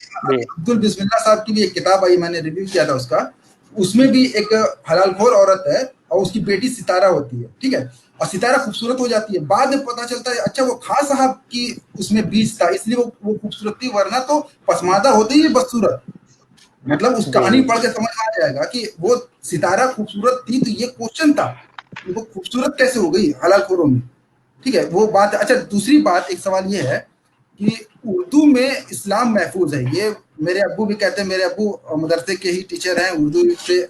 जी। अब्दुल बिस्मिल्लाह साहब की भी एक किताब आई, मैंने रिव्यू किया था उसका। उसमें भी एक हलालखोर औरत है और उसकी बेटी सितारा होती है, ठीक है, और सितारा खूबसूरत हो जाती है। बाद में पता चलता है अच्छा वो खान साहब की उसमें बीज था, इसलिए वो खूबसूरत थी, वरना तो पसमानदा होते ही बदसूरत। मतलब उस जी। कहानी पढ़ के समझ में आ जाएगा कि वो सितारा खूबसूरत थी, तो ये क्वेश्चन था कि वो खूबसूरत कैसे हो गई हलालखोरों में। ठीक है, वो बात। अच्छा, दूसरी बात, एक सवाल ये है कि उर्दू में इस्लाम महफूज है, ये मेरे अब्बू भी कहते हैं। मेरे अब्बू मदरसे के ही टीचर हैं, उर्दू से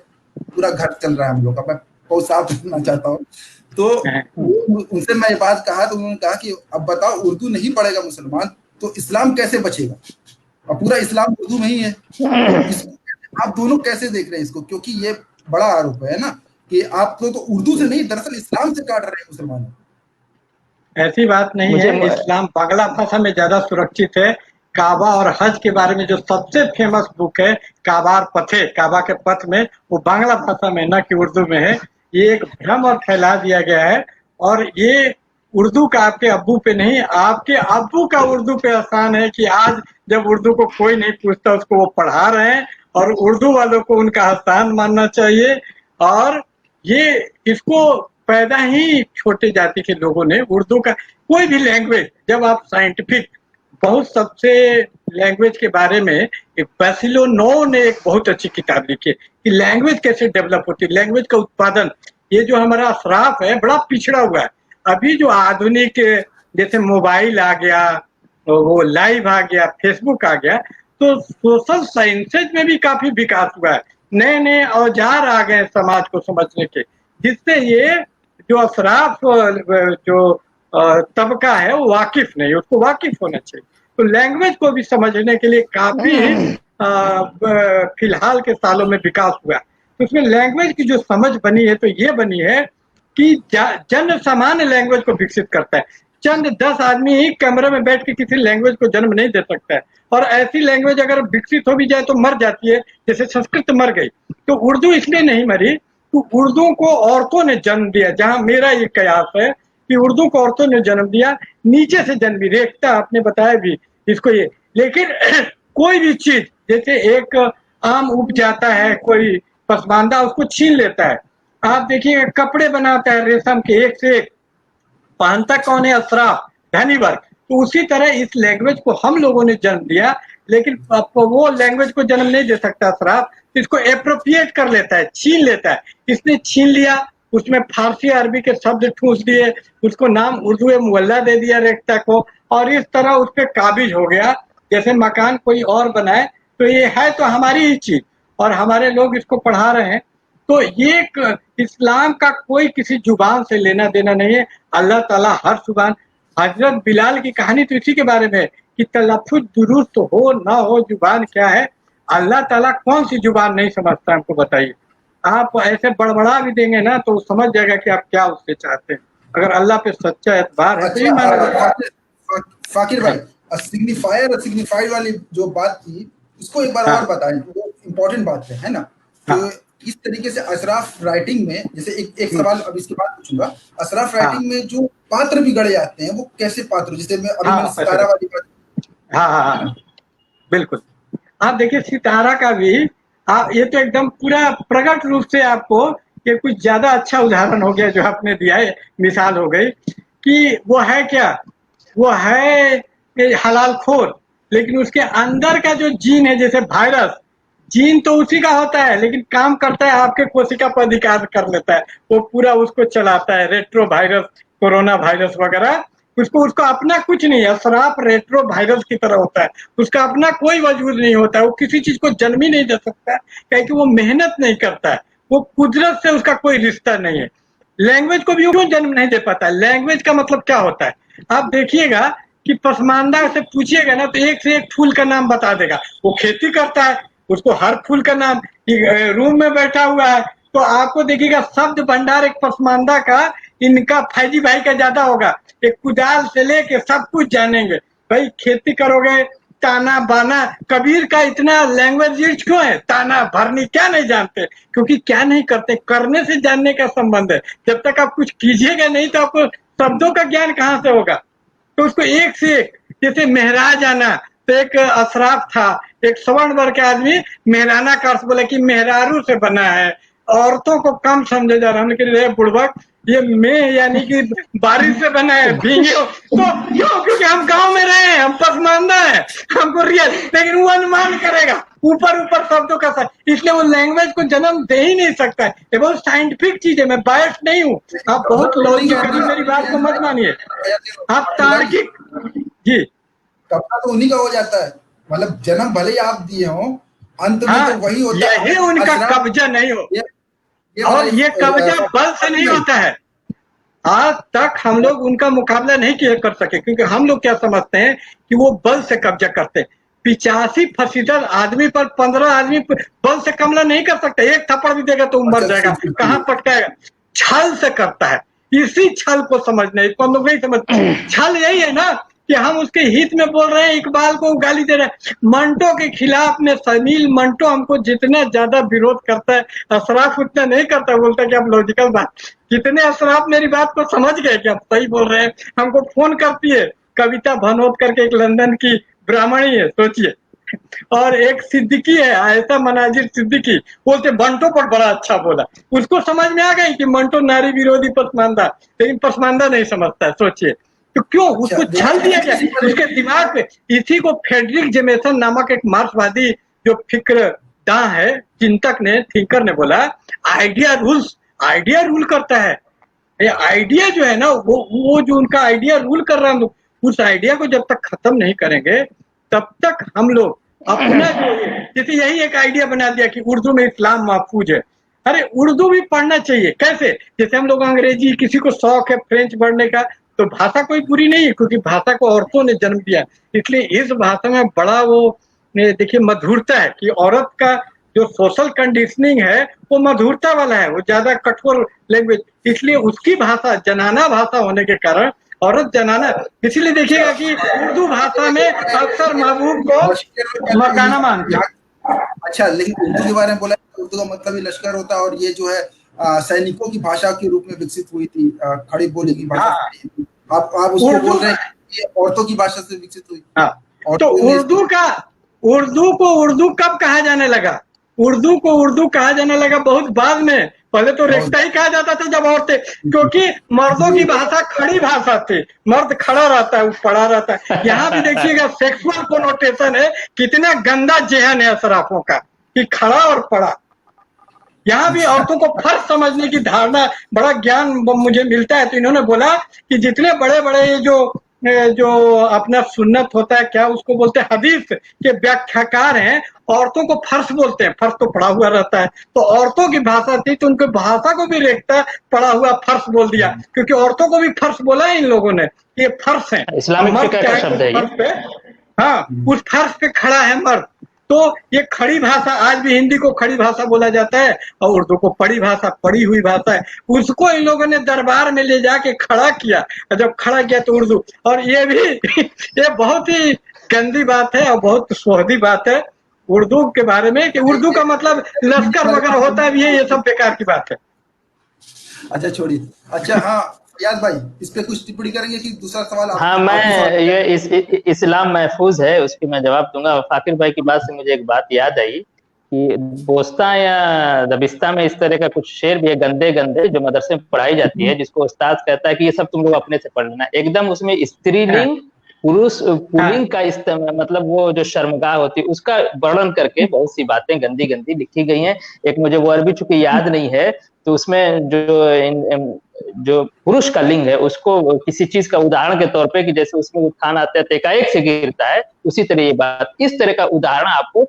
पूरा घर चल रहा है हम लोग का। मैं बहुत साफ कहना चाहता हूँ। तो उनसे मैं ये बात कहा तो उन्होंने कहा कि अब बताओ, उर्दू नहीं पढ़ेगा मुसलमान तो इस्लाम कैसे बचेगा, और पूरा इस्लाम उर्दू में ही है। तो इसको आप दोनों कैसे देख रहे हैं इसको, क्योंकि ये बड़ा आरोप है ना कि आप तो उर्दू से नहीं, दरअसल इस्लाम से काट रहे हैं मुसलमानों। ऐसी बात नहीं मुझे है, इस्लाम बांग्ला भाषा में ज्यादा सुरक्षित है। काबा और हज के बारे में जो सबसे फेमस बुक है काबार पथे, काबा के पथ में, वो बांग्ला भाषा में न कि उर्दू में है। ये एक भ्रम और फैला दिया गया है। और ये उर्दू का आपके अब्बू पे नहीं, आपके अब्बू का उर्दू पे एहसान है कि आज जब उर्दू को कोई नहीं पूछता उसको वो पढ़ा रहे हैं, और उर्दू वालों को उनका एहसान मानना चाहिए। और ये इसको पैदा ही छोटे जाति के लोगों ने, उर्दू का कोई भी लैंग्वेज, जब आप साइंटिफिक बहुत सबसे लैंग्वेज के बारे में, एक बैसिलोनो ने एक बहुत अच्छी किताब लिखी है कि लैंग्वेज कैसे डेवलप होती है, लैंग्वेज का उत्पादन। ये जो हमारा अशराफ है बड़ा पिछड़ा हुआ है। अभी जो आधुनिक जैसे मोबाइल आ गया, वो लाइव आ गया, फेसबुक आ गया, तो सोशल साइंसेज में भी काफी विकास हुआ है। नए नए औजार आ गए समाज को समझने के, जिससे ये जो अशराफ जो तबका है वो वाकिफ नहीं, उसको वाकिफ होना चाहिए। तो लैंग्वेज को भी समझने के लिए काफी फिलहाल के सालों में विकास हुआ। तो उसमें लैंग्वेज की जो समझ बनी है, तो ये बनी है कि जन सामान्य लैंग्वेज को विकसित करता है। चंद 10 आदमी ही कमरे में बैठ के किसी लैंग्वेज को जन्म नहीं दे सकता है। और ऐसी लैंग्वेज अगर विकसित हो भी जाए तो मर जाती है, जैसे संस्कृत मर गई। तो उर्दू इसलिए नहीं मरी, तो उर्दू को औरतों ने जन्म दिया। जहां मेरा ये कयास है कि उर्दू को औरतों ने जन्म दिया, नीचे से जन्मी, रेखता आपने बताया भी इसको ये। लेकिन कोई भी चीज, जैसे एक आम उग जाता है, कोई पसमानदा उसको छीन लेता है। आप देखिए कपड़े बनाता है रेशम के, एक से एक, पहनता कौन है? अशराफ, धनी वर्ग। तो उसी तरह इस लैंग्वेज को हम लोगों ने जन्म दिया, लेकिन वो लैंग्वेज को जन्म नहीं दे सकता अशराफ, इसको एप्रोप्रिएट कर लेता है, छीन लेता है। इसने छीन लिया, उसमें फारसी अरबी के शब्द ठूस दिए, उसको नाम उर्दू मुवल्ला दे दिया रेख्ता को, और इस तरह उस पर काबिज हो गया। जैसे मकान कोई और बनाए, तो ये है तो हमारी ही चीज, और हमारे लोग इसको पढ़ा रहे हैं। तो ये इस्लाम का कोई किसी जुबान से लेना देना नहीं है। अल्लाह ताला हर जुबान, हजरत बिलाल की कहानी तो इसी के बारे में है कि तलफ्फुज दुरुस्त हो ना हो, जुबान क्या है। अल्लाह ताला कौन सी जुबान नहीं समझता, हमको बताइए। आप ऐसे बड़बड़ा भी देंगे ना तो समझ जाएगा कि आप क्या उससे चाहते हैं। अगर अल्लाह पे सच्चा एतबार है तो ही मानेगा। फाकिर भाई, सिग्निफायर और सिग्निफाइड वाली जो बात थी, उसको एक बार और बताएं, वो इम्पोर्टेंट बात है ना। तो इस तरीके से अशराफ राइटिंग में, जैसे एक सवाल अब इसके बाद पूछूंगा, अशराफ राइटिंग में जो पात्र भी गढ़े जाते हैं वो कैसे पात्र, जैसे मैंने सितारा वाली बात। हाँ, बिल्कुल। आप देखिए सितारा का भी, आप ये तो एकदम पूरा प्रकट रूप से आपको ये कुछ ज्यादा अच्छा उदाहरण हो गया जो आपने दिया है, मिसाल हो गई कि वो है क्या, वो है हलाल खोर, लेकिन उसके अंदर का जो जीन है, जैसे वायरस, जीन तो उसी का होता है लेकिन काम करता है आपके कोशिका पर अधिकार कर लेता है, वो पूरा उसको चलाता है। रेट्रो वायरस, कोरोना वायरस वगैरह, उसको अपना कुछ नहीं है। अशराफ रेट्रो वायरस की तरह होता है, उसका अपना कोई वजूद नहीं होता है, वो किसी चीज को जन्म ही नहीं दे सकता है, क्योंकि वो मेहनत नहीं करता है, वो कुदरत से उसका कोई रिश्ता नहीं है। लैंग्वेज को भी क्यों जन्म नहीं दे पाता है? लैंग्वेज का मतलब क्या होता है? आप देखिएगा कि पसमानदा से पूछिएगा ना तो एक से एक फूल का नाम बता देगा। वो खेती करता है, उसको हर फूल का नाम, रूम में बैठा हुआ है तो आपको देखिएगा शब्द भंडार एक पसमानदा का, इनका फैजी भाई का ज्यादा होगा। एक कुदाल से लेके सब कुछ जानेंगे। भाई खेती करोगे, ताना बाना, कबीर का इतना लैंग्वेज रिच क्यों है? ताना भरनी क्या नहीं जानते? क्योंकि क्या नहीं करते, करने से जानने का संबंध है। जब तक आप कुछ कीजिएगा नहीं तो आपको शब्दों का ज्ञान कहाँ से होगा? तो उसको एक से एक, जैसे मेहराज आना, तो एक अशराफ था, एक सवर्ण वर्ग के आदमी मेहराना का अर्थ बोले कि मेहरारू से बना है, औरतों को कम समझे जा रहा है। हमने कहा रे बुड़बक, ये मैं यानी कि बारिश से बना है, भीगे हो तो क्यों? क्योंकि हम गांव में रहे हैं, हम पसमानदा है, हमको रियल, लेकिन वो अनुमान करेगा ऊपर ऊपर शब्दों का साथ, इसलिए वो लैंग्वेज को जन्म दे ही नहीं सकता है। ये बहुत साइंटिफिक चीज है, मैं बायस नहीं हूँ, आप बहुत लॉजिकली मेरी बात को मत मानिए, आप तार्किक। जी, कपड़ा तो उन्हीं का हो जाता है, मतलब जन्म भले ही आप दिए हो, अंत में हाँ, तो वही होता है। यही उनका अशराफ कब्जा नहीं हो, और हमारे ये कब्जा बल से नहीं होता है। आज तक हम लोग उनका मुकाबला नहीं किया कर सके, क्योंकि हम लोग क्या समझते हैं कि वो बल से कब्जा करते हैं। 85% आदमी पर 15 आदमी बल से कमला नहीं कर सकते, एक थप्पड़ भी देगा तो मर जाएगा, कहाँ पटकाएगा? छल से करता है, इसी छल को समझना, इसको हम लोग नहीं समझते। छल यही है ना कि हम उसके हित में बोल रहे हैं, इकबाल को गाली दे रहे हैं, मंटो के खिलाफ में समील मंटो हमको जितना ज्यादा विरोध करता है, अशराफ उतना नहीं करता, बोलता है कि आप लॉजिकल बात, कितने अशराफ मेरी बात को समझ गए कि आप सही बोल रहे हैं। हमको फोन करती है कविता भनोत करके, एक लंदन की ब्राह्मणी है, सोचिए, और एक सिद्दीकी है, आयशा मनाजिर सिद्दीकी, बोलते मंटो पर बड़ा अच्छा बोला। उसको समझ में आ गई कि मंटो नारी विरोधी पसमानदा, लेकिन पसमानदा नहीं समझता है, सोचिए। तो क्यों उसको छल दिया गया उसके दिमाग पे? इसी को फ्रेडरिक जेमेसन नामक एक मार्क्सवादी जो फिक्रदां है, चिंतक ने, थिंकर ने बोला, आइडिया रूल्स, आइडिया रूल करता है। ये आइडिया जो है ना, वो जो उनका आइडिया रूल कर रहा है, हम लोग उस आइडिया को जब तक खत्म नहीं करेंगे तब तक हम लोग अपना जो, जैसे यही एक आइडिया बना दिया कि उर्दू में इस्लाम महफूज है। अरे उर्दू भी पढ़ना चाहिए, कैसे? जैसे हम लोग अंग्रेजी, किसी को शौक है फ्रेंच पढ़ने का, तो भाषा कोई बुरी नहीं है, क्योंकि भाषा को औरतों ने जन्म दिया, इसलिए इस भाषा में बड़ा वो देखिए मधुरता है कि औरत का जो सोशल कंडीशनिंग है वो मधुरता वाला है, वो ज्यादा कठोर लैंग्वेज, इसलिए उसकी भाषा जनाना भाषा होने के कारण औरत जनाना, इसीलिए देखिएगा कि उर्दू भाषा में अक्सर महबूब को मर्दाना मानते हैं। अच्छा, लेकिन उर्दू के बारे में बोला, उर्दू का मतलब ही लश्कर होता है, और ये जो है सैनिकों की भाषा के रूप में विकसित हुई थी, खड़ी बोली की भाषा। आप उसको बोल रहे हैं कि औरतों की भाषा से विकसित हुई। तो उर्दू को उर्दू कब कहा जाने लगा? उर्दू को उर्दू कहा जाने लगा बहुत बाद में, पहले तो रेख्ता ही कहा जाता था जब औरतें, क्योंकि मर्दों की भाषा खड़ी भाषा थी, मर्द खड़ा रहता है, वो पड़ा रहता है। यहाँ भी देखिएगा सेक्सुअल कोनोटेशन है, कितना गंदा जेहन है अशराफों का कि खड़ा और पड़ा। यहाँ भी औरतों को फर्क समझने की धारणा, बड़ा ज्ञान मुझे मिलता है। तो इन्होंने बोला कि जितने बड़े बड़े जो अपना सुन्नत होता है, क्या उसको बोलते हैं, हदीस के व्याख्याकार हैं, औरतों को फर्श बोलते हैं, फर्श तो पड़ा हुआ रहता है, तो औरतों की भाषा थी तो उनकी भाषा को भी रेखता पड़ा हुआ फर्श बोल दिया, क्योंकि औरतों को भी फर्श बोला है इन लोगों ने, ये फर्श है, इस्लामिक का शब्द है ये। हाँ, उस फर्श पे खड़ा है मर्द। तो ये खड़ी भाषा, आज भी हिंदी को खड़ी भाषा बोला जाता है और उर्दू को पड़ी भाषा, पड़ी हुई भाषा है। उसको इन लोगों ने दरबार में ले जाके खड़ा किया, और जब खड़ा किया तो उर्दू, और ये भी ये बहुत ही गंदी बात है और बहुत सोहदी बात है उर्दू के बारे में, कि उर्दू का मतलब लश्कर वगैरह होता भी है, ये सब बेकार की बात है। अच्छा छोड़िए। अच्छा हाँ याद भाई, इस पे कुछ टिप्पणी करेंगे कि दूसरा सवाल? हाँ, मैं ये इस्लाम महफूज है, उसकी मैं जवाब दूंगा। फाकिर भाई की बात से मुझे एक बात याद आई कि बोस्ता या दबिस्ता में इस तरह का कुछ शेर भी है, गंदे गंदे, जो मदरसे में पढ़ाई जाती है, जिसको उस्ताद कहता है कि ये सब तुम लोग अपने से पढ़ लेना। एकदम उसमें स्त्रीलिंग पुरुष पुल्लिंग का इस्तेमाल, मतलब वो जो शर्मगाह होती है उसका वर्णन करके बहुत सी बातें गंदी गंदी लिखी गई हैं। एक मुझे वो अरबी चूंकि याद नहीं है, तो उसमें जो पुरुष का लिंग है उसको किसी चीज का उदाहरण के तौर पे, कि जैसे उसमें उत्थान आता है तो एकाएक से गिरता है, उसी तरह ये बात, इस तरह का उदाहरण आपको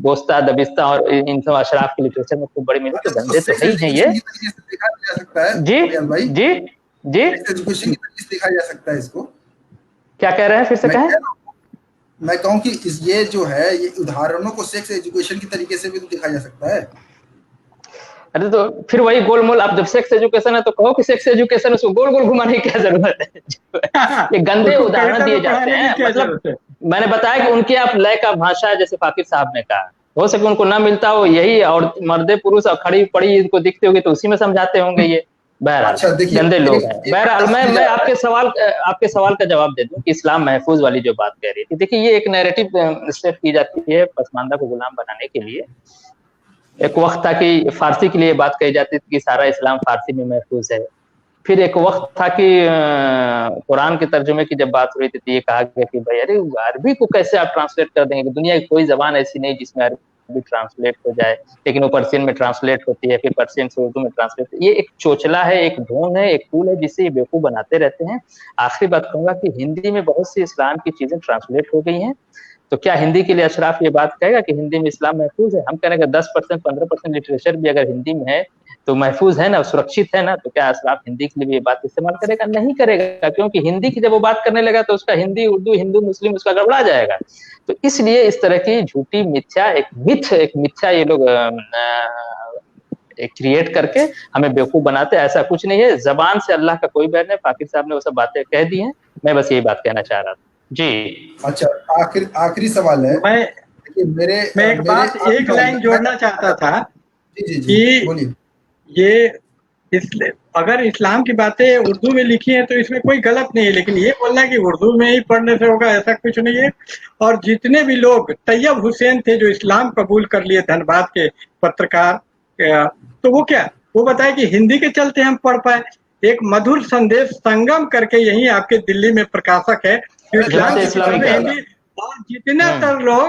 बोस्ता दबिस्ता और इन सब अशराफ के लिटरेचर में खूब बड़ी मिली। तो गंदे तो है ही है ये। जी जी जी, देखा जा सकता है इसको। क्या कह रहे हैं, फिर से कहें? मैं कहूँ कि ये जो है, ये उदाहरणों को सेक्स एजुकेशन की तरीके से भी तो देखा जा सकता है। अरे तो फिर वही गोलमोल, आप जब सेक्स एजुकेशन है तो कहो कि सेक्स एजुकेशन, उसको गोल गोल घुमाने की क्या जरूरत है? ये गंदे उदाहरण दिए जाते हैं। मतलब मैंने बताया कि उनकी आप लय का भाषा है, जैसे फाकिर साहब ने कहा, हो सके उनको ना मिलता हो यही, और मर्दे पुरुष और खड़ी पड़ी इनको दिखते होगी तो उसी में समझाते होंगे ये। बहरहाल अच्छा देखिए, गंदे लोग हैं। बहरहाल मैं आपके सवाल का जवाब दे दूं कि इस्लाम महफूज वाली जो बात कह रही थी, देखिए ये एक नैरेटिव सेट की जाती है पसमानदा को गुलाम बनाने के लिए। एक वक्त था कि फारसी के लिए बात कही जाती थी कि सारा इस्लाम फारसी में महफूज है। फिर एक वक्त था कि कुरान के तर्जुमे की जब बात हो रही थी तो ये कहा गया कि भाई अरे अरबी को कैसे आप ट्रांसलेट कर देंगे, दुनिया की कोई जबान ऐसी नहीं जिसमें अरबी ट्रांसलेट हो जाए, लेकिन वो पर्शियन में ट्रांसलेट होती है, फिर पर्शियन से उर्दू में ट्रांसलेट। ये एक चोचला है, एक ढोंग है, एक टूल है जिससे ये बेवकूफ बनाते रहते हैं। आखिरी बात कहूंगा कि हिंदी में बहुत सी इस्लाम की चीजें ट्रांसलेट हो गई हैं, तो क्या हिंदी के लिए अशराफ ये बात कहेगा कि हिंदी में इस्लाम महफूज है? हम कह रहे हैं 10% 15% लिटरेचर भी अगर हिंदी में है तो महफूज है ना, सुरक्षित है ना, तो क्या अशराफ हिंदी के लिए भी ये बात इस्तेमाल करेगा? नहीं करेगा, क्योंकि हिंदी की जब वो बात करने लगा तो उसका हिंदी उर्दू हिंदू मुस्लिम उसका गड़बड़ा जाएगा। तो इसलिए इस तरह की झूठी मिथ्या एक मिथ्या ये लोग क्रिएट करके हमें बेवकूफ बनाते हैं। ऐसा कुछ नहीं है, जबान से अल्लाह का कोई बैर नहीं। फाकिर साहब ने वो सब बातें कह दी हैं, मैं बस यही बात कहना चाह रहा था जी। अच्छा, आखिरी सवाल है। मैं एक बात, एक लाइन जोड़ना चाहता था जी कि बोलिए। ये अगर इस्लाम की बातें उर्दू में लिखी हैं तो इसमें कोई गलत नहीं है, लेकिन ये बोलना कि उर्दू में ही पढ़ने से होगा ऐसा कुछ नहीं है। और जितने भी लोग, तैयब हुसैन थे जो इस्लाम कबूल कर लिए, धनबाद के पत्रकार, तो वो क्या, वो बताए कि हिंदी के चलते हम पढ़ पाए। एक मधुर संदेश संगम करके यही आपके दिल्ली में प्रकाशक है, हिंदी, और जितने तर लोग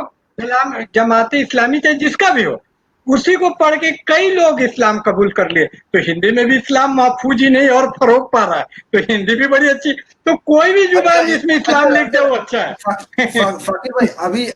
जमाते इस्लामी चाहे जिसका भी हो, उसी को पढ़ के कई लोग इस्लाम कबूल कर लिए। तो हिंदी में भी इस्लाम महफूज ही नहीं और फरोग पा रहा है, तो हिंदी भी बड़ी अच्छी। तो कोई भी जुबान जिसमें इस्लाम लिख दे वो अच्छा है। फाकिर भाई,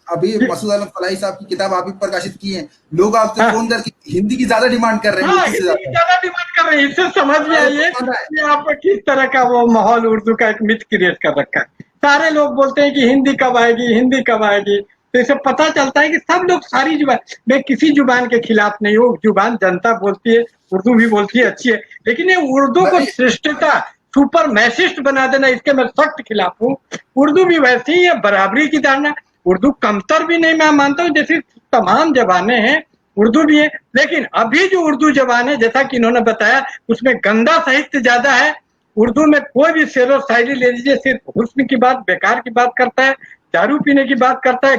अभी मसूद आलम फलाही साहब की किताब आप ही प्रकाशित की है, लोग आपसे फोन करके हिंदी की ज्यादा डिमांड कर रहे हैं। हिंदी की ज्यादा डिमांड कर रहे हैं। इससे समझ में आइए कि आप किस तरह का वो माहौल उर्दू का एक मिथ क्रिएट कर रखा है। सारे लोग बोलते हैं कि हिंदी कब आएगी, हिंदी कब आएगी। तो इससे पता चलता है कि सब लोग सारी जुबान, मैं किसी जुबान के खिलाफ नहीं हूँ, जुबान जनता बोलती है, उर्दू भी बोलती है, अच्छी है, लेकिन ये उर्दू को श्रेष्ठता सुपर मैसिस्ट बना देना, इसके मैं सख्त खिलाफ हूँ। उर्दू भी वैसी ही है, बराबरी की धारणा। उर्दू कमतर भी नहीं मैं मानता हूँ, जैसे तमाम जबानें हैं उर्दू भी है, लेकिन अभी जो उर्दू जबान है जैसा कि इन्होंने बताया उसमें गंदा साहित्य ज्यादा है। उर्दू में कोई भी शेर व शायरी ले लीजिए, सिर्फ हुस्न की बात, बेकार की बात करता है, दारू पीने की बात करता है।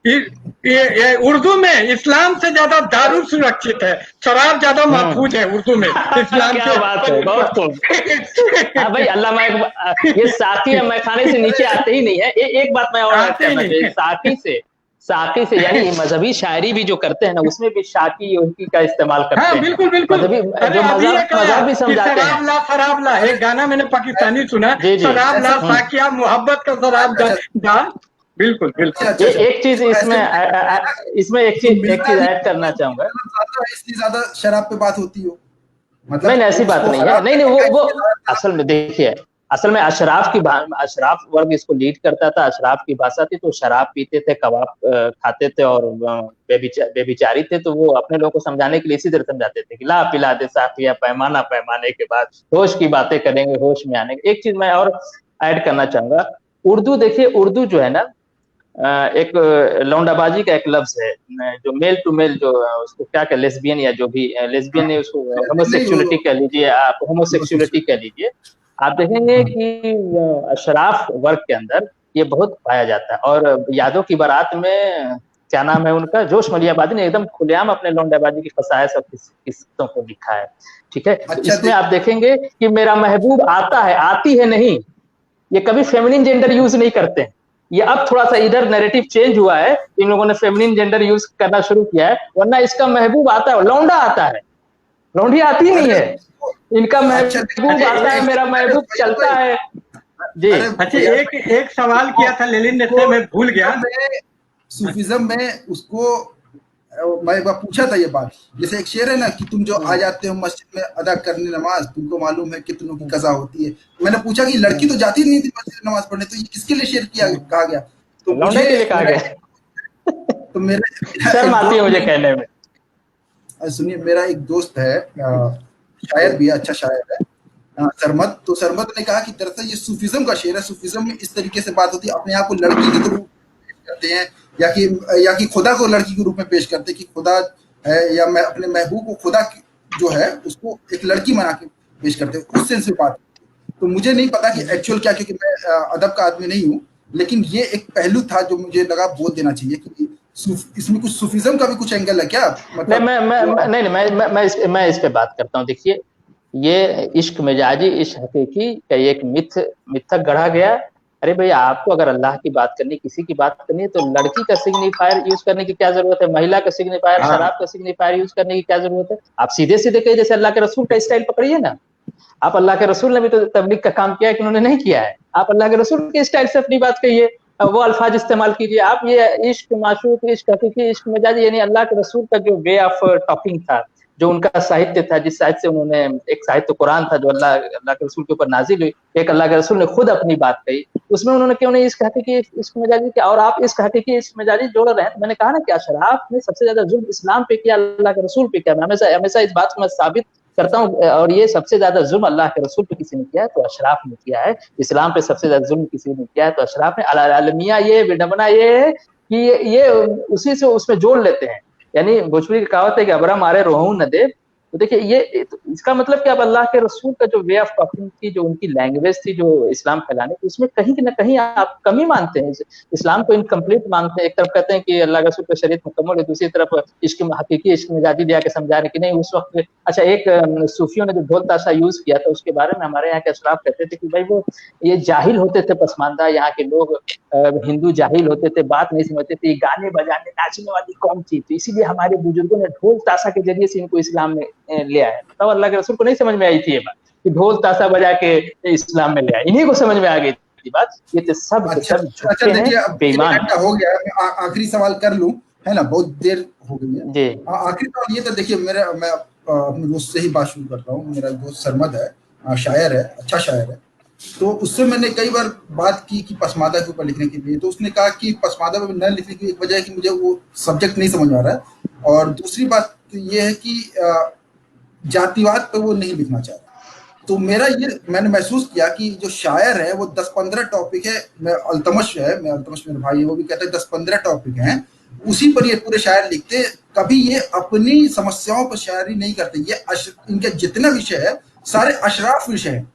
ये उर्दू में इस्लाम से ज्यादा दारू सुरक्षित है, शराब ज्यादा महफूज है उर्दू में इस्लाम क्या बात है, बहुत खूब। भाई अल्लाह, ये साकी या मैखाने से नीचे आते ही नहीं है। एक बात मैं और कहना चाहिए, साकी से यानी मजहबी शायरी भी जो करते हैं ना, उसमें भी शाकी उनकी का इस्तेमाल करते हैं। बिल्कुल बिल्कुल, जो मजहब भी समझाते हैं। शराब ला, एक गाना मैंने पाकिस्तानी सुना, शराब ला साकिया मोहब्बत का शराब डाल। बिल्कुल बिल्कुल। एक चीज इसमें एक चीज ऐड करना चाहूंगा, इसलिए ज्यादा शराब पे बात होती हो, मतलब नहीं ऐसी बात नहीं है। नहीं वो असल में देखिए, असल में अशराफ वर्ग इसको लीड करता था, अशराफ की भाषा थी, तो शराब पीते थे, कबाब खाते थे और बेबिचारी थे। तो वो अपने लोगों को समझाने के लिए इसी तरह समझाते थे कि ला पिला दे साथिया पैमाना पैमाने के बाद, होश की बातें करेंगे होश में आने। एक चीज मैं और ऐड करना चाहूंगा, उर्दू देखिए, उर्दू जो है ना, एक लौंडाबाजी का एक लफ्ज है जो मेल टू मेल, जो उसको क्या कह, लेस्बियन या जो भी लेस्बियन है उसको होमोसेक्सुअलिटी कह लीजिए, आप होमोसेक्सुअलिटी कह लीजिए। आप देखेंगे कि अशराफ वर्ग के अंदर ये बहुत पाया जाता है। और यादों की बारात में क्या नाम है उनका, जोश मलियाबादी ने एकदम खुलेआम अपने लौंडाबाजी की खसाइस और किस्सों को लिखा है, ठीक है। तो इसमें आप देखेंगे कि मेरा महबूब आता है, आती है नहीं, ये कभी फेमिनिन जेंडर यूज नहीं करते हैं। ये अब थोड़ा सा इधर नैरेटिव चेंज हुआ है, इन लोगों ने फेमिनिन जेंडर यूज करना शुरू किया है, वरना इसका महबूब आता है, लौंडा आता है, लौंडी आती नहीं है। इनका महबूब आता है, मेरा महबूब चलता है जी। अच्छा, एक सवाल किया था लेलिन ने, मैं भूल गया। सूफिज्म में उसको मैं पूछा था ये बात, जैसे एक शेर है ना कि तुम जो आ जाते हो मस्जिद में अदा करने नमाज, तुमको मालूम है कितनों की कज़ा होती है। मैंने पूछा कि लड़की तो जाती नहीं थी मस्जिद में नमाज पढ़ने, तो ये किसके लिए शेर कहा गया? तो लौंडे के लिए कहा गया। तो मेरे शर्म आती है मुझे कहने में। सुनिए, मेरा एक दोस्त है, शायर भी अच्छा शायर है, सरमद। तो सरमद ने कहा कि दरअसल ये सूफिज्म का शेर है, सूफिज्म में इस तरीके से बात होती है, अपने आप को लड़की की तरह करते हैं, या कि खुदा को लड़की के रूप में पेश करते हैं कि खुदा है, या मैं अपने महबूब को खुदा जो है उसको एक लड़की बना के पेश करते हैं, उस सेंस में बात। तो मुझे नहीं पता कि एक्चुअल क्या, क्योंकि मैं अदब का आदमी नहीं हूँ, लेकिन ये एक पहलू था जो मुझे लगा बोल देना चाहिए कि इसमें कुछ सूफिज्म का भी कुछ एंगल है क्या? मतलब मैं इस पे बात करता हूँ। देखिए, ये इश्क मिजाजी, इश्क हकीकी का एक मिथक गढ़ा गया। अरे भाई, आपको अगर अल्लाह की बात करनी, किसी की बात करनी है, तो लड़की का सिग्निफायर यूज करने की क्या जरूरत है? महिला का सिग्निफायर, शराब का सिग्निफायर यूज करने की क्या जरूरत है? आप सीधे सीधे कहिए, जैसे अल्लाह के रसूल का स्टाइल पकड़िए ना। आप अल्लाह के रसूल ने भी तो तबलीग का काम किया है कि उन्होंने नहीं किया है? आप अल्लाह के रसूल के स्टाइल से अपनी बात कहिए, वो अल्फाज इस्तेमाल कीजिए। आप ये इश्क माशूक, इश्क हकीकी, इश्क मिजाजी, यानी अल्लाह के रसूल का जो वे ऑफ टॉकिंग था, जो उनका साहित्य था, जिस साहित्य से उन्होंने, एक साहित्य कुरान था जो अल्लाह के रसूल के ऊपर नाजिल हुई, एक अल्लाह के रसूल ने खुद अपनी बात कही, उसमें उन्होंने क्यों नहीं इश्क हकीकी, इश्क मिजाजी किया? और आप इश्क हकीकी, इश्क मिजाजी जोड़ रहे हैं। तो मैंने कहा ना कि अशराफ ने सबसे ज्यादा जुल्म इस्लाम पे किया, अल्लाह के रसूल पे किया। मैं हमेशा इस बात को मैं साबित करता हूँ, और ये सबसे ज्यादा जुल्म अल्लाह के रसूल पे किसी ने किया है तो अशराफ ने किया है। इस्लाम पे सबसे ज्यादा जुल्म किसी ने किया है तो अशराफ ने। अलमिया ये विडंबना ये है कि ये उसी से उसमें जोड़ लेते हैं। यानी भोजपुरी की कहावत है कि अबरा मारे रोहू न दे। तो देखिए, ये तो इसका मतलब कि अब अल्लाह के रसूल का जो वे ऑफ टॉकिंग थी, जो उनकी लैंग्वेज थी, जो इस्लाम फैलाने की, उसमें कहीं ना कहीं आप कमी मानते हैं, इस्लाम को इनकम्प्लीट मानते हैं। एक तरफ कहते हैं कि अल्लाह के रसूल का शरीयत मुकम्मल है, दूसरी तरफ इश्क हकीकी, इश्क मिजाजी दिया के समझा रहे कि नहीं उस वक्त। अच्छा, एक सूफियों ने जो ढोल ताशा यूज किया था, उसके बारे में हमारे यहाँ के अशराफ कहते थे कि भाई वो ये जाहिल होते थे, पसमानदा यहाँ के लोग, हिंदू जाहिल होते थे, बात नहीं समझते थे, गाने बजाने नाचने वाली कौम थी, तो इसीलिए हमारे बुजुर्गों ने ढोल ताशा के जरिए से इनको इस्लाम में ले आया। तब अल्लाह के रसूल को नहीं समझ में आई थी ये बात कि ढोल ताशा बजा के इस्लाम में ले आया, इन्हीं को समझ में आ गई थी बात। ये तो सब अच्छा देखिए, बेईमान हो गया। मैं आखिरी सवाल कर लूं, है ना, बहुत देर हो गई है जी। आखिरी सवाल ये तो देखिए, मैं अपने दोस्त से ही बात शुरू करता हूँ। मेरा दोस्त सरमद है, शायर है, अच्छा शायर है। तो उससे मैंने कई बार बात की कि पसमादा के ऊपर लिखने के लिए, तो उसने कहा कि पसमादा में न लिखने की एक वजह है कि मुझे वो सब्जेक्ट नहीं समझ में आ रहा है, और दूसरी बात ये है कि जातिवाद पे वो नहीं लिखना चाहता। तो मैंने महसूस किया कि जो शायर है वो 10-15 टॉपिक है, अल्तमश मेरे भाई है, वो भी कहते हैं 10-15 टॉपिक हैं, उसी पर ये पूरे शायर लिखते। कभी ये अपनी समस्याओं पर शायरी नहीं करते। ये इनके जितने विषय है सारे अशराफ विषय हैं।